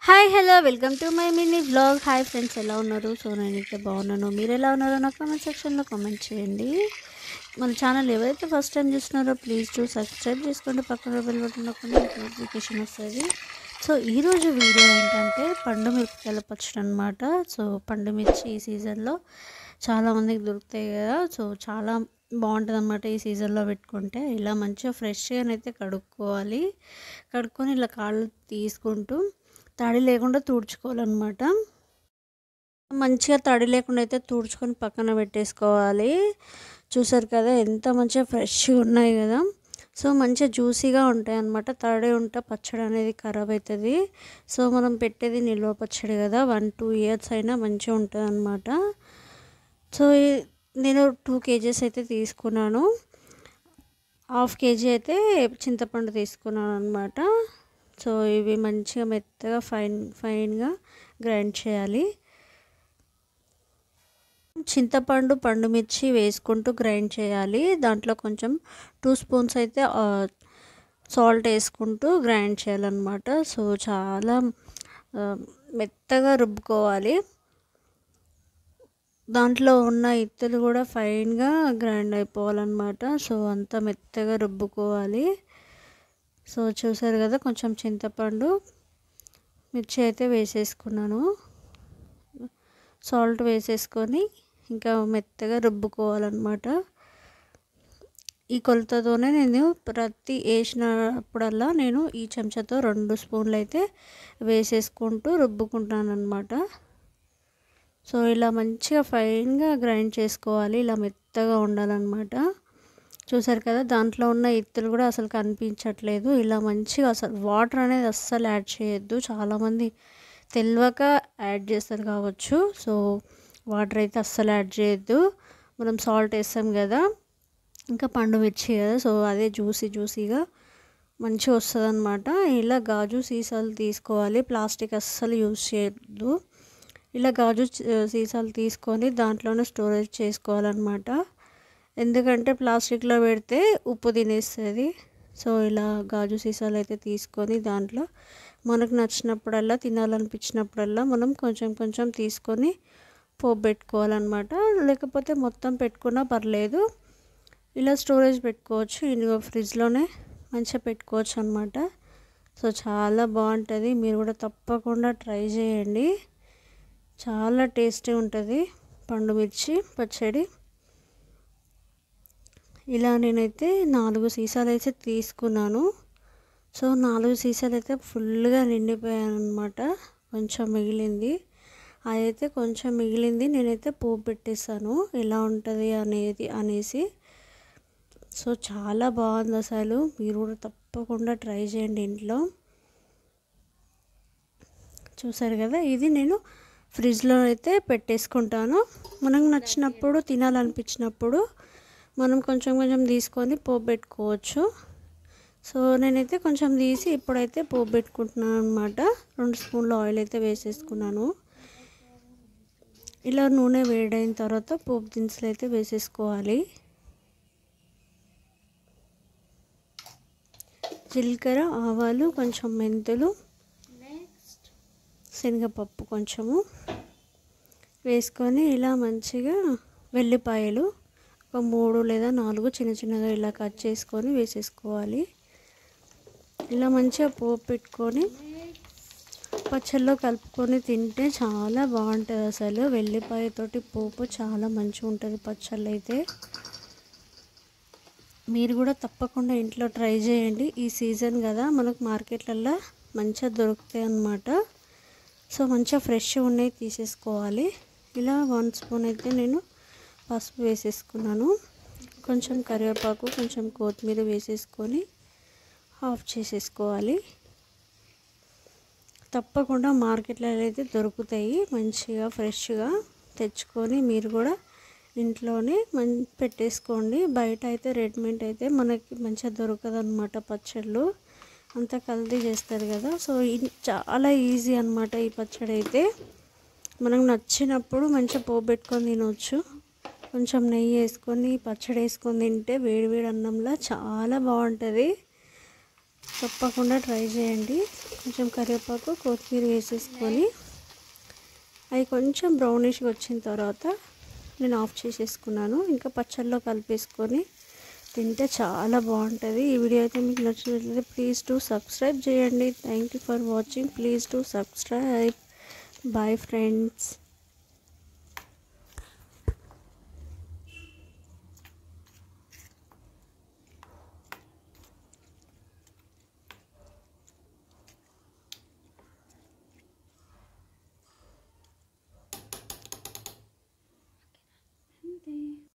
Hi hello welcome to my mini vlog. Hi friends, ఎలా ఉన్నారు? So నేనైతే బాగున్నాను. మీరు ఎలా ఉన్నారో నా కామెంట్ సెక్షన్లో కామెంట్ చేయండి. మన ఛానల్ ఎవరైతే ఫస్ట్ టైం చూస్తున్నారో ప్లీజ్ టు సబ్స్క్రైబ్ చేసుకోండి. పక్కన బెల్ బటన్ నొక్కండి, నోటిఫికేషన్ వస్తుంది. సో ఈరోజు వీడియో ఏంటంటే పండు మిరపకాయల పచ్చడి అనమాట. సో పండు మిర్చి ఈ సీజన్లో చాలామందికి దొరుకుతాయి కదా. సో చాలా బాగుంటుంది అన్నమాట ఈ సీజన్లో పెట్టుకుంటే. ఇలా మంచిగా ఫ్రెష్గానైతే కడుక్కోవాలి. కడుక్కొని ఇలా కాళ్ళు తీసుకుంటూ తడి లేకుండా తుడుచుకోవాలన్నమాట. మంచిగా తడి లేకుండా అయితే తుడుచుకొని పక్కన పెట్టేసుకోవాలి. చూసారు కదా ఎంత మంచిగా ఫ్రెష్గా ఉన్నాయి కదా. సో మంచిగా జ్యూసీగా ఉంటాయి అన్నమాట. తడి ఉంటే పచ్చడి అనేది ఖరాబ్ అవుతుంది. సో మనం పెట్టేది నిల్వ పచ్చడి కదా, 1-2 ఇయర్స్ అయినా మంచిగా ఉంటుంది అన్నమాట. సో నేను 2 kgs అయితే తీసుకున్నాను. 1/2 kg అయితే చింతపండు తీసుకున్నాను అన్నమాట. సో ఇవి మంచిగా మెత్తగా ఫైన్గా గ్రైండ్ చేయాలి. చింతపండు పండుమిర్చి వేసుకుంటూ గ్రైండ్ చేయాలి. దాంట్లో కొంచెం 2 స్పూన్స్ అయితే సాల్ట్ వేసుకుంటూ గ్రైండ్ చేయాలన్నమాట. సో చాలా మెత్తగా రుబ్బుకోవాలి. దాంట్లో ఉన్న ఇత్తులు కూడా ఫైన్గా గ్రైండ్ అయిపోవాలన్నమాట. సో అంత మెత్తగా రుబ్బుకోవాలి. సో చూసారు కదా, కొంచెం చింతపండు మిర్చి అయితే వేసేసుకున్నాను. సాల్ట్ వేసేసుకొని ఇంకా మెత్తగా రుబ్బుకోవాలన్నమాట. ఈ కొలతతోనే నేను ప్రతి వేసినప్పుడల్లా నేను ఈ చెంచాతో 2 స్పూన్లు అయితే వేసేసుకుంటూ రుబ్బుకుంటాను అన్నమాట. సో ఇలా మంచిగా ఫైన్గా గ్రైండ్ చేసుకోవాలి. ఇలా మెత్తగా ఉండాలన్నమాట. చూసారు కదా, దాంట్లో ఉన్న ఇత్తులు కూడా అసలు కనిపించట్లేదు. ఇలా మంచిగా అసలు వాటర్ అనేది అస్సలు యాడ్ చేయొద్దు. చాలామంది తెలియక యాడ్ చేస్తారు కావచ్చు. సో వాటర్ అయితే అస్సలు యాడ్ చేయొద్దు. మనం సాల్ట్ వేస్తాం కదా, ఇంకా పండు మిర్చి కదా, సో అదే జ్యూసీగా మంచిగా వస్తుంది అన్నమాట. ఇలా గాజు సీసాలు తీసుకోవాలి. ప్లాస్టిక్ అస్సలు యూజ్ చేయొద్దు. ఇలా గాజు సీసాలు తీసుకొని దాంట్లోనే స్టోరేజ్ చేసుకోవాలన్నమాట. ఎందుకంటే ప్లాస్టిక్లో పెడితే ఉప్పు తినేస్తుంది. సో ఇలా గాజు సీసాలు అయితే తీసుకొని దాంట్లో మనకు నచ్చినప్పుడల్లా, తినాలనిపించినప్పుడల్లా మనం కొంచెం తీసుకొని పోపు పెట్టుకోవాలన్నమాట. లేకపోతే మొత్తం పెట్టుకున్నా పర్లేదు. ఇలా స్టోరేజ్ పెట్టుకోవచ్చు. ఇందులో ఫ్రిడ్జ్లోనే మంచిగా పెట్టుకోవచ్చు అన్నమాట. సో చాలా బాగుంటుంది. మీరు కూడా తప్పకుండా ట్రై చేయండి. చాలా టేస్టీ ఉంటుంది పండు మిర్చి పచ్చడి. ఇలా నేనైతే 4 సీసాలు అయితే తీసుకున్నాను. సో 4 సీసాలు అయితే ఫుల్గా నిండిపోయాను అనమాట. కొంచెం మిగిలింది, అదైతే కొంచెం మిగిలింది నేనైతే పోపు పెట్టేస్తాను ఎలా ఉంటుంది అనేసి. సో చాలా బాగుంది అసలు. మీరు కూడా తప్పకుండా ట్రై చేయండి ఇంట్లో. చూసారు కదా, ఇది నేను ఫ్రిడ్జ్లో అయితే పెట్టేసుకుంటాను. మనకు నచ్చినప్పుడు, తినాలనిపించినప్పుడు మనం కొంచెం తీసుకొని పోపు పెట్టుకోవచ్చు. సో నేనైతే కొంచెం తీసి ఇప్పుడైతే పోపు పెట్టుకుంటున్నాను అనమాట. 2 స్పూన్ల ఆయిల్ అయితే వేసేసుకున్నాను. ఇలా నూనె వేడైన తర్వాత పోపు దినుసులు అయితే వేసేసుకోవాలి. జీలకర్ర, ఆవాలు, కొంచెం మెంతులు, శనగపప్పు కొంచెము వేసుకొని ఇలా మంచిగా వెల్లిపాయలు ఒక 3 లేదా 4 చిన్నగా ఇలా కట్ చేసుకొని వేసేసుకోవాలి. ఇలా మంచిగా పోపు పెట్టుకొని పచ్చళ్ళలో కలుపుకొని తింటే చాలా బాగుంటుంది అసలు. వెల్లిపాయతోటి పోపు చాలా మంచిగా ఉంటుంది పచ్చళ్ళు అయితే. మీరు కూడా తప్పకుండా ఇంట్లో ట్రై చేయండి. ఈ సీజన్ కదా, మనకు మార్కెట్లలో మంచిగా దొరుకుతాయి అన్నమాట. సో మంచిగా ఫ్రెష్గా ఉన్నాయి తీసేసుకోవాలి. ఇలా 1 స్పూన్ అయితే నేను పసుపు వేసేసుకున్నాను. కొంచెం కరివేపాకు, కొంచెం కొత్తిమీర వేసేసుకొని ఆఫ్ చేసేసుకోవాలి. తప్పకుండా మార్కెట్లలో అయితే దొరుకుతాయి. మంచిగా ఫ్రెష్గా తెచ్చుకొని మీరు కూడా ఇంట్లోనే పెట్టేసుకోండి. బయట అయితే రెడీమేడ్ అయితే మనకి మంచిగా దొరకదు అన్నమాట. పచ్చళ్ళు అంతా కల్తీ చేస్తారు కదా. సో చాలా ఈజీ అన్నమాట ఈ పచ్చడి అయితే. మనకు నచ్చినప్పుడు మంచిగా పోపు పెట్టుకొని తినవచ్చు. కొంచెం నెయ్యి వేసుకొని పచ్చడి వేసుకొని తింటే వేడివేడి అన్నంలో చాలా బాగుంటుంది. తప్పకుండా ట్రై చేయండి. కొంచెం కరివేపాకు కొత్తిమీర వేసేసుకొని అవి కొంచెం బ్రౌనిష్గా వచ్చిన తర్వాత నేను ఆఫ్ చేసేసుకున్నాను. ఇంకా పచ్చళ్ళలో కలిపేసుకొని తింటే చాలా బాగుంటుంది. ఈ వీడియో అయితే మీకు నచ్చినట్లయితే ప్లీజ్ టు సబ్స్క్రైబ్ చేయండి. Thank you for watching. Please to subscribe. Bye friends.